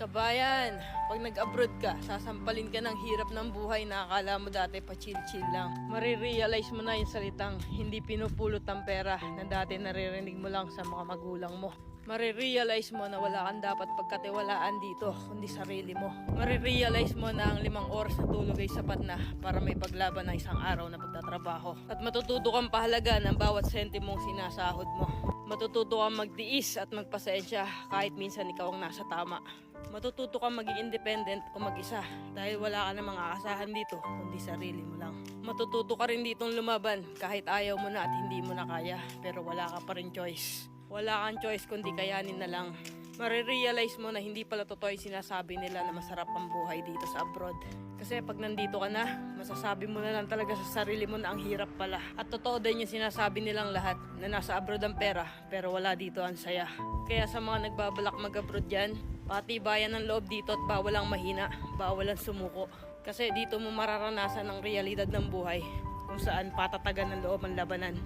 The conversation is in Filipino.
Kabayan, pag nag-abroad ka, sasampalin ka ng hirap ng buhay na akala mo dati pa chill-chill lang. Marirealize mo na yung salitang hindi pinupulot ang pera na dati naririnig mo lang sa mga magulang mo. Marirealize mo na wala kang dapat pagkatiwalaan dito, kundi sarili mo. Marirealize mo na ang 5 oras na tulog ay sapat na para may paglaban ng isang araw na pagtatrabaho. At matututo kang pahalaga ng bawat sentimong sinasahod mo. Matututo kang magtiis at magpasensya kahit minsan ikaw ang nasa tama. Matututo kang maging independent o mag-isa dahil wala ka namang aasahan dito kundi sarili mo lang. Matututo ka rin ditong lumaban kahit ayaw mo na at hindi mo na kaya pero wala ka pa rin choice. Wala kang choice kundi kayanin na lang. Marirealize mo na hindi pala totoo yung sinasabi nila na masarap ang buhay dito sa abroad. Kasi pag nandito ka na, masasabi mo na lang talaga sa sarili mo na ang hirap pala. At totoo din yung sinasabi nilang lahat na nasa abroad ang pera pero wala dito ang saya. Kaya sa mga nagbabalak mag-abroad dyan, patibayan ng loob dito at bawal ang mahina, bawal ang sumuko. Kasi dito mo mararanasan ang realidad ng buhay kung saan patatagan ng loob ang labanan.